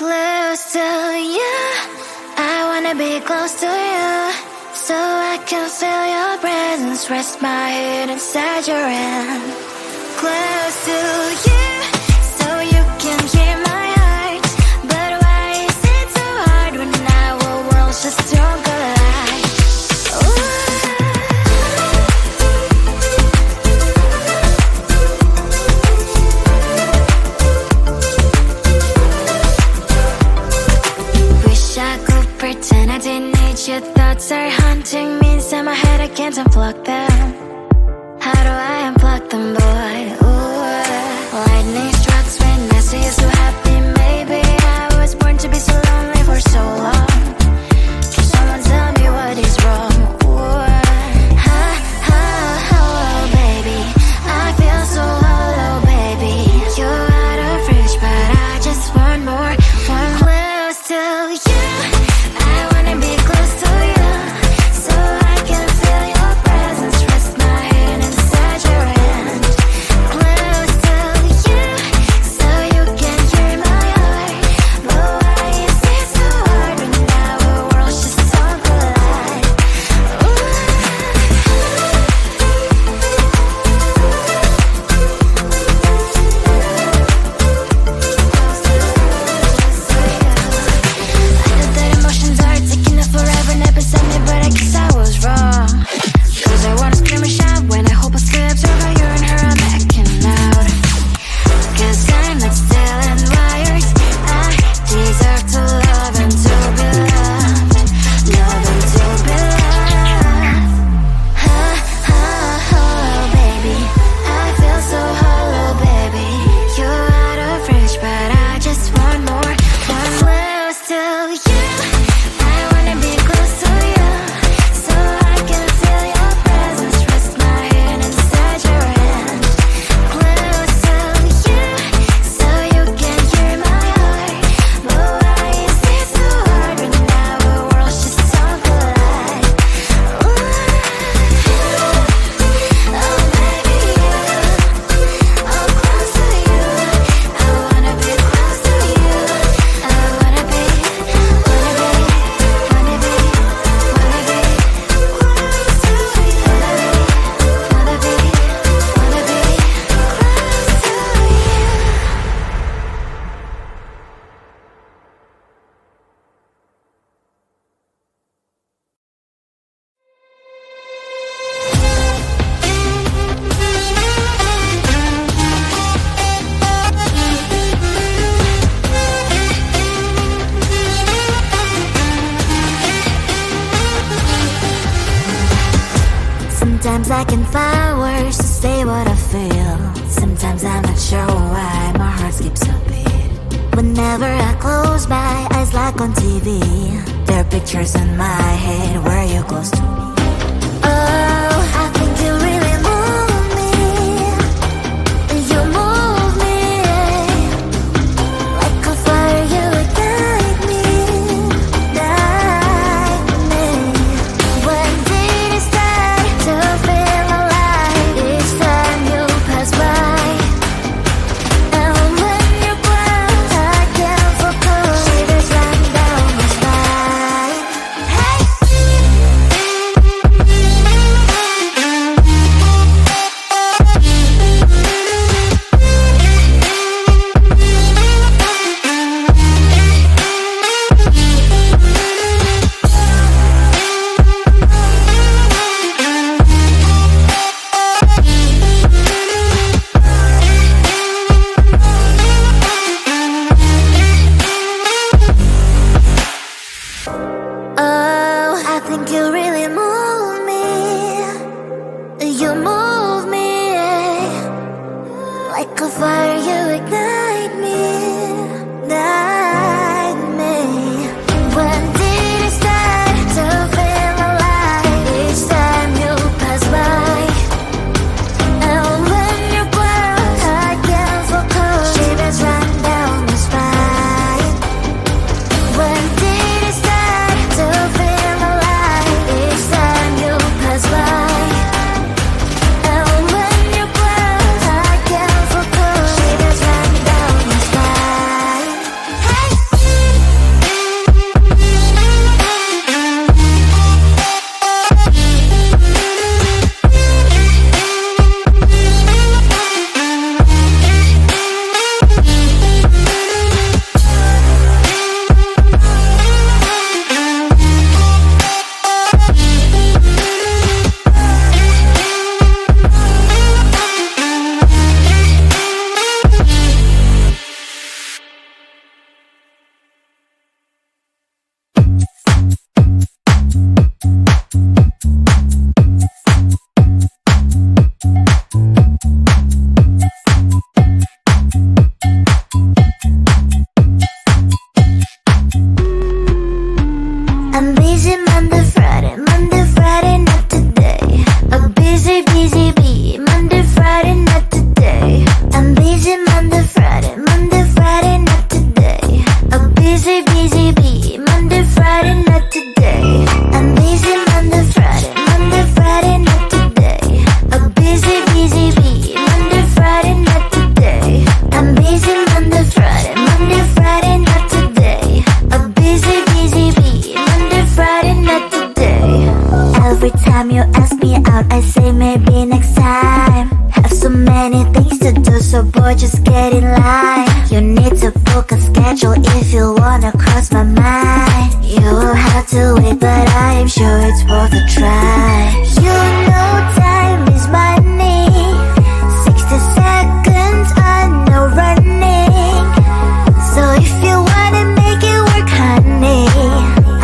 Close to you, I wanna be close to you, so I can feel your presence, rest my head inside your hand. Close to you, so you can hear my heart. But why is it so hard when our worlds just don't collide? Wish I could pretend I didn't need your thoughts are haunting me inside my head, I can't unplug them. How do I unplug them, boy? Ooh, lightning strikes when I see you so happy. Maybe I was born to be so lonely for so long. Can someone tell me what is wrong? Ooh, oh, baby, I feel so hollow, baby. You're out of reach, but I just want more, want close to you. I wanna be close to you, so I can feel your presence, rest my hand inside your hand. Close to you, so you can hear my heart. But why is it so hard when our worlds just don't collide? I know that emotions are taking up forever, never beside me, but I guess I was wrong. Cause I wanna scream and shout when I hope I slip over you and her, I'm acting out. Cause I'm not still and wired. I deserve to love and to be loved, love and to be loved. Oh, baby, I feel so hollow, baby. You're out of reach, but I just want more, want close to you. I wanna be close to you, so I can feel your presence, rest my hand inside your hand. Close to you, so you can hear my heart. But why is it so hard when our worlds just don't collide? Oh, baby, oh, close to you. I wanna be close to you. I wanna be, wanna be, wanna be, wanna be close to you. Wanna be, wanna be close to you. Sometimes I can find words to say what I feel. Sometimes I'm not sure why my heart skips a beat. Whenever I close my eyes like on TV, there are pictures in my head where you're close to me. Oh, I think you really move me. You move me like a fire, you ignite me, ignite me. When did it start to feel alive? Each time you pass by, and when you're close, I can't focus. Shivers run down my spine. Hey. Oh, I think you really move me. You move me like a fire, you ignite me, ignite me. When did it start to feel alive? Each time you pass by, and when you're close, I can't focus. Shivers run down my spine. When did it start to feel alive? Each time boy, just get in line. You need to book a schedule if you wanna cross my mind. You will have to wait, but I am sure it's worth a try. You know time is money. 60 seconds on no running. So if you wanna make it work, honey,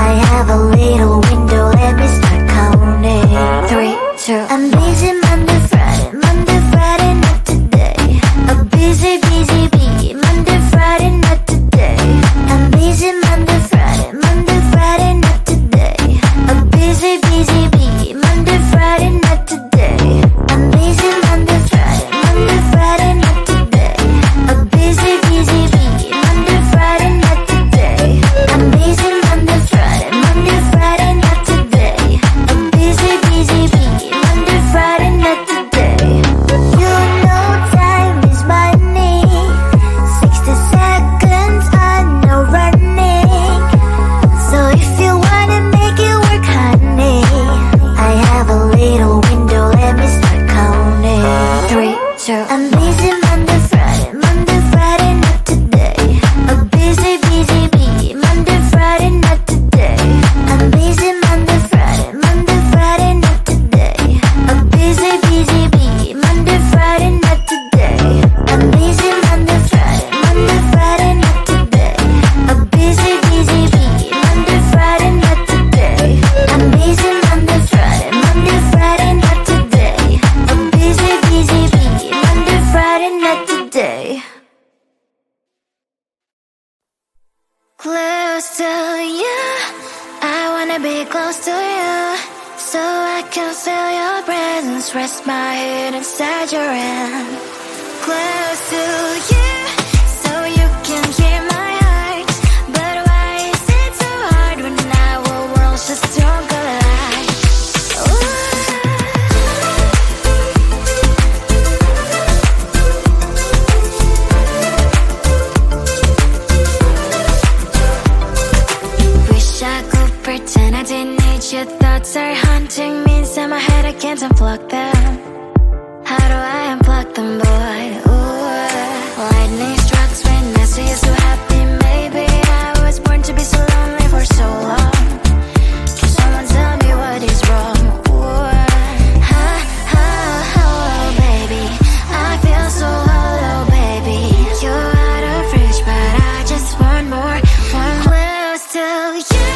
I have a little window, let me start counting. 3, 2, I'm busy Monday, Friday, not today. A busy bee, Monday, Friday, not today. I'm busy Monday, Friday, not today. A busy bee, Monday, Friday, not today. I'm busy Monday, Friday, not today. A busy bee, Monday, Friday, not today. I'm busy Monday, Friday, not today. A busy bee, Monday, Friday, not today. You know time is money. 60 seconds on no running. So if you wanna make it work, honey, I have a little window, let me start counting. 3, 2, I'm busy Monday, Friday, not today. A busy bee, Monday, Friday, not today. I'm busy Monday, Friday, not today. A busy bee, Monday, Friday, not today. I'm busy Monday, Friday, not today. A busy bee, Monday, Friday, not today. I'm busy Monday, Friday, not today. A busy bee, Monday, Friday, not today. Close to you, I wanna be close to you, so I can feel your presence, rest my head inside your hand. Close to you, so you can hear my heart. But why is it so hard when our worlds just don't collide? Ooh. Wish I could pretend I didn't need your thoughts are haunting me inside my head, I can't unplug them. How do I unplug them, boy? Ooh. Lightning strikes when I see you so happy. Maybe I was born to be so lonely for so long. Can someone tell me what is wrong? Ooh. Ha, ha, hello, baby. I feel so hollow, baby. You're out of reach, but I just want more. One close to you.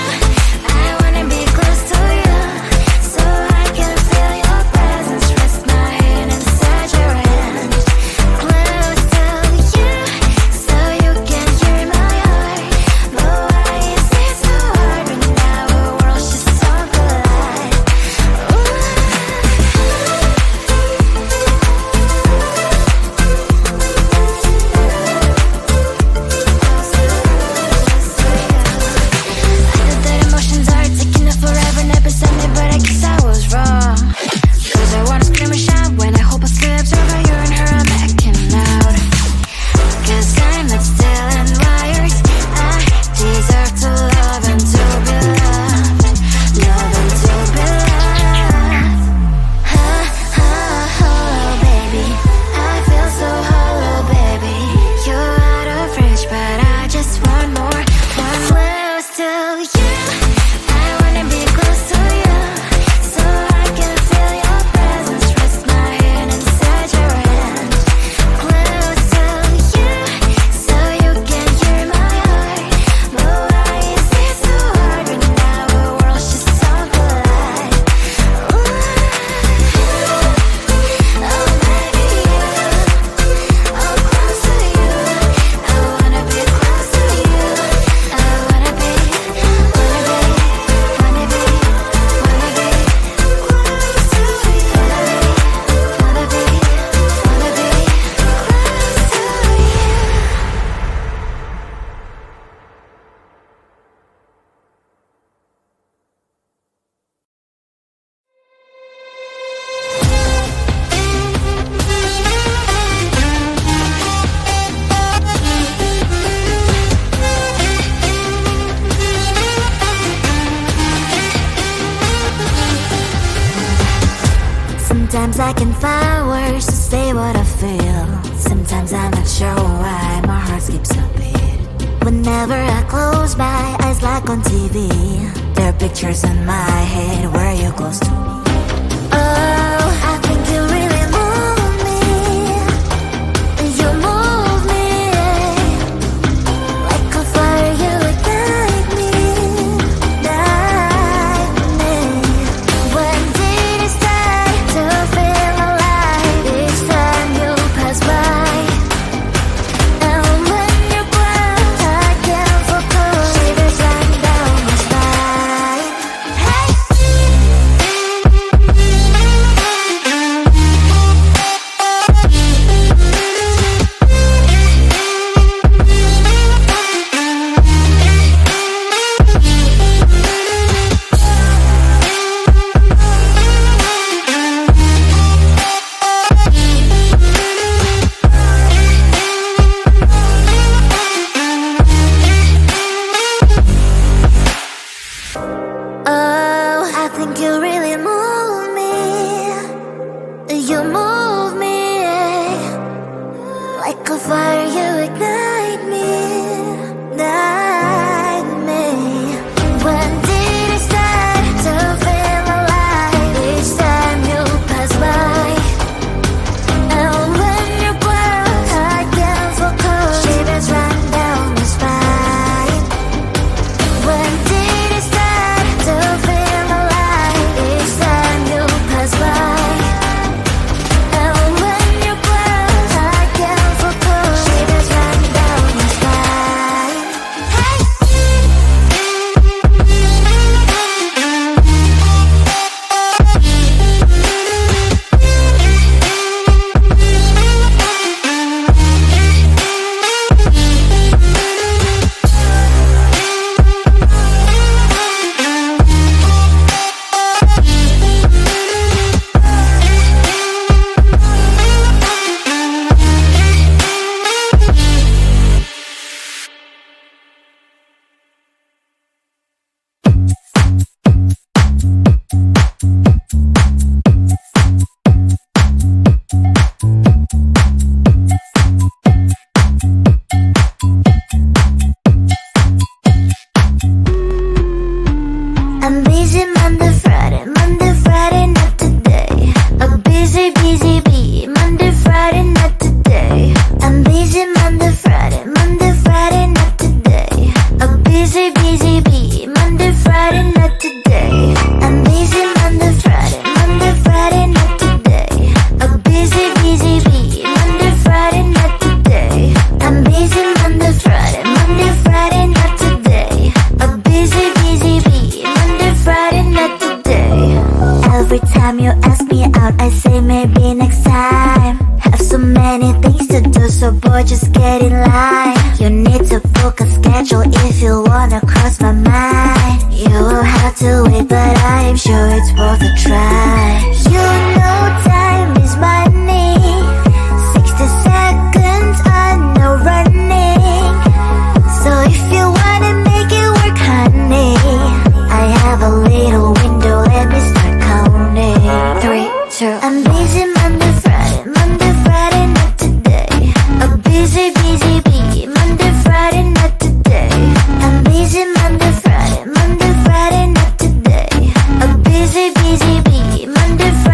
I wanna be close to you, so I can feel your presence, rest my head inside your hand. Close to you, so you can hear my heart. But why is it so hard when our worlds just don't collide? Ooh. I know that emotions are taking up forever, never beside me, but I guess I was wrong. Cause I wanna scream and shout when I hope it slips over you and her, I'm acting out. Cause I'm not still and wired. I deserve to love and to be loved. Love and to be loved. Ha, ha, hello, baby. I feel so hollow, baby. You're out of reach, but I just want more. One close to you. I wanna be close to you, so I can feel your presence, rest my head inside your hand. Close to you, so you can hear my heart. But why is it so hard when our worlds just don't collide? Ooh. Oh baby, oh close to you. I wanna be close to you. I wanna be close to you. Wanna be Sometimes I can find words to say what I feel. Sometimes I'm not sure why my heart skips a beat. Whenever I close my eyes like on TV, there are pictures in my head where you're close to me. Oh, I think you really move me. You move me like a fire, you ignite me, ignite me. When did it start to feel alive? Each time you pass by, and when you close, I can't focus. Shivers run down my spine. Hey. Oh, I think you really move me. You move me like a fire, you ignite me, ignite me. When did it start to feel alive? Each time you pass by, and when you close, I can't focus. Shivers run down my spine. When did it start to feel alive? Each time you pass by, and when you close, I can't focus. Shivers run down my spine. Hey. I'm busy Monday, Friday, not today. A busy, busy bee. Monday, Friday, not today. I'm busy Monday, Friday, not today. A busy, busy bee. Monday, Friday, not today. I'm busy Monday, Friday, not today. A busy, busy bee. Monday, Friday, not today. I'm busy Monday, Friday, not today. A busy, busy bee. Monday, Friday, not today. Every time you ask me out, I say maybe next time. Have so many things to do, so boy, just get in line. You need to book a schedule if you wanna cross my mind. You will have to wait, but I am sure it's worth a try. You know time is money. 60 seconds on no running. So if you wanna make it work, honey, I have a little window, let me start counting. 3, 2, I'm busy Monday, Friday, not today. A busy, busy bee. Monday, Friday, not today. I'm busy Monday, Friday, not today. A busy, busy bee. Monday, Friday.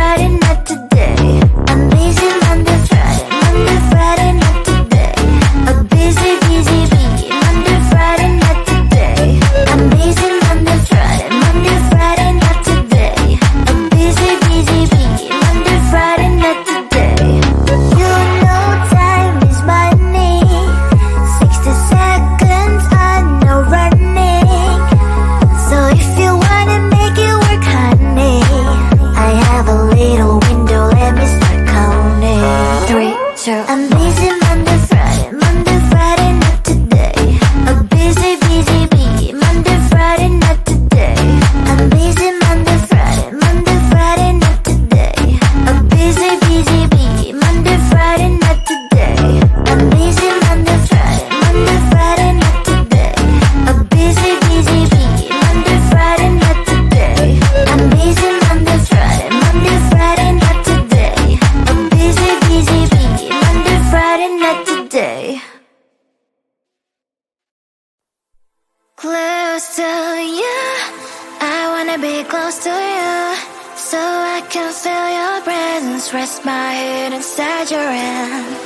close to you, so I can feel your presence. Rest my head inside your hand.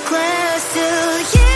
Close to you.